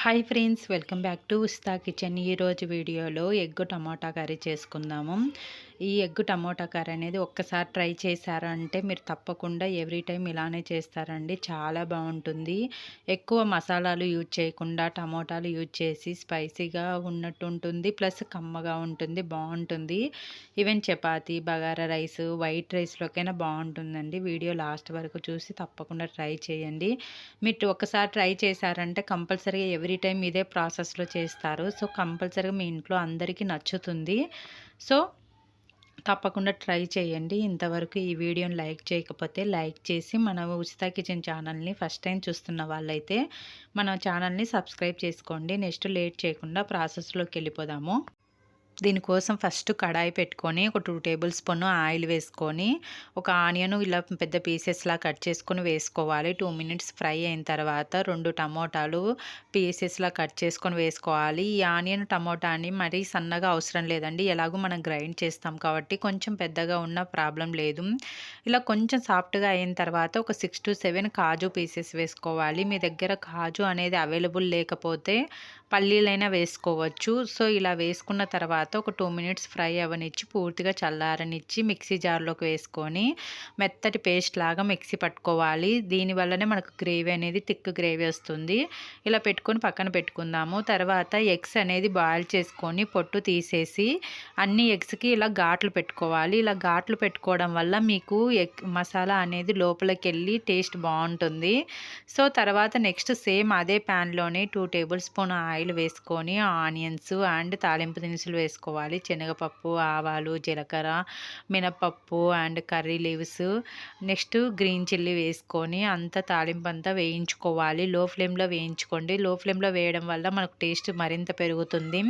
Hi friends, welcome back to ఉస్తా kitchen. ఈరోజు వీడియోలో egg టమాటా curry చేసుకుందాము. ఈ ఎగ్ టమాటా కర్రీ అనేది ఒక్కసారి ట్రై చేశారంటే మీరు తప్పకుండా ఎవ్రీ టైం ఇలానే చేస్తారండి. చాలా బాగుంటుంది. ఎక్కువ మసాలాలు యూజ్ చేయకుండా టమాటాలు యూజ్ చేసి స్పైసీగా ఉన్నట్టు ఉంటుంది, ప్లస్ కమ్మగా ఉంటుంది, బాగుంటుంది. Even chapati, bagara rice, white రైస్లోకైనా బాగుంటుందండి. వీడియో లాస్ట్ వరకు చూసి తప్పకుండా ట్రై చేయండి. మీరు ఒకసారి ట్రై చేశారంటే కంపల్సరీగా ఎవ్రీ టైం ఇదే ప్రాసెస్లో చేస్తారు. సో కంపల్సరీగా మీ ఇంట్లో అందరికీ నచ్చుతుంది. సో తప్పకుండా ట్రై చేయండి. ఇంతవరకు ఈ వీడియోని లైక్ చేయకపోతే లైక్ చేసి మన ఉచిత కిచెన్ ఛానల్ని ఫస్ట్ టైం చూస్తున్న వాళ్ళైతే మన ఛానల్ని సబ్స్క్రైబ్ చేసుకోండి. నెక్స్ట్ లేట్ చేయకుండా ప్రాసెస్లోకి వెళ్ళిపోదాము. దీనికోసం ఫస్ట్ కడాయి పెట్టుకొని ఒక 2 టేబుల్ స్పూన్ ఆయిల్ వేసుకొని ఒక ఆనియన్ ఇలా పెద్ద పీసెస్లా కట్ చేసుకొని వేసుకోవాలి. 2 మినిట్స్ ఫ్రై అయిన తర్వాత 2 టమోటాలు పీసెస్లా కట్ చేసుకొని వేసుకోవాలి. ఈ ఆనియన్ టమోటాని మరీ సన్నగా అవసరం లేదండి, ఎలాగో మనం గ్రైండ్ చేస్తాం కాబట్టి కొంచెం పెద్దగా ఉన్న ప్రాబ్లం లేదు. ఇలా కొంచెం సాఫ్ట్గా అయిన తర్వాత ఒక 6 to 7 కాజు పీసెస్ వేసుకోవాలి. మీ దగ్గర కాజు అనేది అవైలబుల్ లేకపోతే పల్లీలైనా వేసుకోవచ్చు. సో ఇలా వేసుకున్న తర్వాత ఒక 2 మినిట్స్ ఫ్రై అవ్వనిచ్చి పూర్తిగా చల్లారనిచ్చి మిక్సీ జార్లోకి వేసుకొని మెత్తటి పేస్ట్ లాగా మిక్సీ పట్టుకోవాలి. దీనివల్లనే మనకు గ్రేవీ అనేది థిక్ గ్రేవీ వస్తుంది. ఇలా పెట్టుకొని పక్కన పెట్టుకుందాము. తర్వాత ఎగ్స్ అనేది బాయిల్ చేసుకొని పొట్టు తీసేసి అన్ని ఎగ్స్కి ఇలా ఘాట్లు పెట్టుకోవాలి. ఇలా ఘాట్లు పెట్టుకోవడం వల్ల మీకు ఎగ్ మసాలా అనేది లోపలికి వెళ్ళి టేస్ట్ బాగుంటుంది. సో తర్వాత నెక్స్ట్ సేమ్ అదే ప్యాన్లోనే 2 టేబుల్ స్పూన్ ఆయిల్ వేసుకొని ఆనియన్స్ అండ్ తాలింపు దినుసులు వేసుకోవాలి. శనగపప్పు, ఆవాలు, జీలకర్ర, మినపప్పు and curry leaves, next green chilli వేసుకొని అంతా తాలింపు అంతా వేయించుకోవాలి. లో ఫ్లేమ్లో వేయించుకోండి. లో ఫ్లేమ్లో వేయడం వల్ల మనకు టేస్ట్ మరింత పెరుగుతుంది.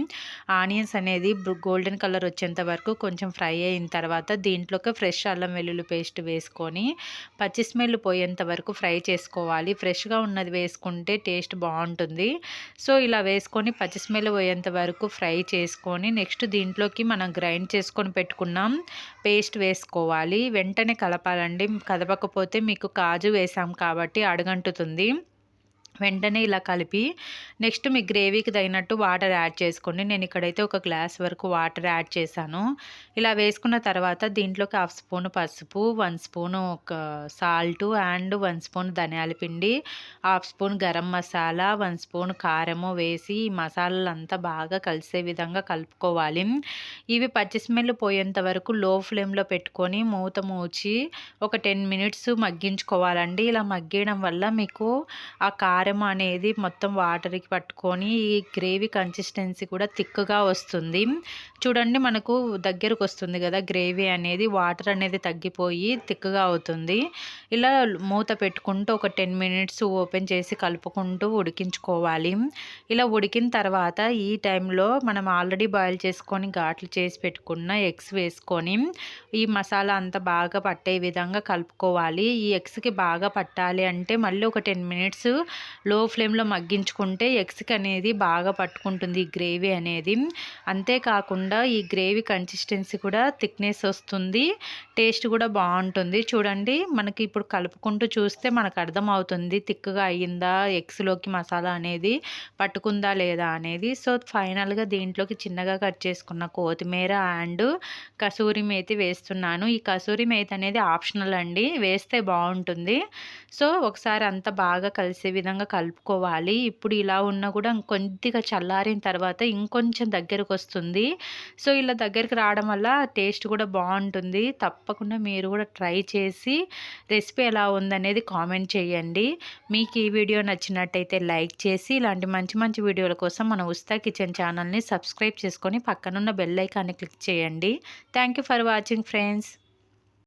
ఆనియన్స్ అనేది గోల్డెన్ కలర్ వచ్చేంత వరకు కొంచెం ఫ్రై అయిన తర్వాత దీంట్లోకి ఫ్రెష్ అల్లం వెల్లుల్లి పేస్ట్ వేసుకొని పచ్చి స్మెల్ పోయేంత వరకు ఫ్రై చేసుకోవాలి. ఫ్రెష్గా ఉన్నది వేసుకుంటే టేస్ట్ బాగుంటుంది. సో ఇలా వేసుకొని పచ్చి స్మెల్ పోయేంత వరకు ఫ్రై చేసుకొని నెక్స్ట్ దీంట్లోకి మనం గ్రైండ్ చేసుకొని పెట్టుకున్నాం పేస్ట్ వేసుకోవాలి. వెంటనే కలపాలండి, కదపకపోతే మీకు కాజు వేసాం కాబట్టి అడుగంటుతుంది. వెంటనే ఇలా కలిపి నెక్స్ట్ మీ గ్రేవీకి తగినట్టు వాటర్ యాడ్ చేసుకోండి. నేను ఇక్కడైతే ఒక గ్లాస్ వరకు వాటర్ యాడ్ చేశాను. ఇలా వేసుకున్న తర్వాత దీంట్లోకి 1/2 స్పూన్ పసుపు, 1 స్పూను సాల్ట్ అండ్ 1 స్పూన్ ధనియాల పిండి, 1/2 స్పూన్ గరం మసాలా, 1 స్పూన్ కారము వేసి ఈ మసాలాలంతా బాగా కలిసే విధంగా కలుపుకోవాలి. ఇవి పచ్చి స్మెల్ పోయేంత వరకు లో ఫ్లేమ్లో పెట్టుకొని మూత మూచి ఒక 10 మినిట్స్ మగ్గించుకోవాలండి. ఇలా మగ్గడం వల్ల మీకు ఆ కారం అనేది మొత్తం వాటర్కి పట్టుకొని ఈ గ్రేవీ కన్సిస్టెన్సీ కూడా థిక్గా వస్తుంది. చూడండి మనకు దగ్గరకు వస్తుంది కదా గ్రేవీ అనేది, వాటర్ అనేది తగ్గిపోయి థిక్గా అవుతుంది. ఇలా మూత పెట్టుకుంటూ ఒక 10 మినిట్స్ ఓపెన్ చేసి కలుపుకుంటూ ఉడికించుకోవాలి. ఇలా ఉడికిన తర్వాత ఈ టైంలో మనం ఆల్రెడీ బాయిల్ చేసుకొని ఘాట్లు చేసి పెట్టుకున్న ఎగ్స్ వేసుకొని ఈ మసాలా అంతా బాగా పట్టే విధంగా కలుపుకోవాలి. ఈ ఎగ్స్కి బాగా పట్టాలి అంటే మళ్ళీ ఒక 10 మినిట్స్ లో ఫ్లేమ్లో మగ్గించుకుంటే ఎగ్స్కి అనేది బాగా పట్టుకుంటుంది ఈ గ్రేవీ అనేది. అంతేకాకుండా ఈ గ్రేవీ కన్సిస్టెన్సీ కూడా థిక్నెస్ వస్తుంది, టేస్ట్ కూడా బాగుంటుంది. చూడండి మనకి ఇప్పుడు కలుపుకుంటూ చూస్తే మనకు అర్థమవుతుంది థిక్గా అయ్యిందా, ఎగ్స్లోకి మసాలా అనేది పట్టుకుందా లేదా అనేది. సో ఫైనల్గా దీంట్లోకి చిన్నగా కట్ చేసుకున్న కొత్తిమీర అండ్ కసూరి మేతి వేస్తున్నాను. ఈ కసూరి మేతి అనేది ఆప్షనల్ అండి, వేస్తే బాగుంటుంది. సో ఒకసారి అంతా బాగా కలిసే విధంగా కలుపుకోవాలి. ఇప్పుడు ఇలా ఉన్నా కూడా కొద్దిగా చల్లారిన తర్వాత ఇంకొంచెం దగ్గరకు వస్తుంది. సో ఇలా దగ్గరికి రావడం వల్ల టేస్ట్ కూడా బాగుంటుంది. తప్పకుండా మీరు కూడా ట్రై చేసి రెసిపీ ఎలా ఉందనేది కామెంట్ చేయండి. మీకు ఈ వీడియో నచ్చినట్టయితే లైక్ చేసి ఇలాంటి మంచి మంచి వీడియోల కోసం మన ఉస్తా కిచెన్ ఛానల్ని సబ్స్క్రైబ్ చేసుకొని పక్కనున్న బెల్ ఐకాన్ని క్లిక్ చేయండి. Thank you for watching friends.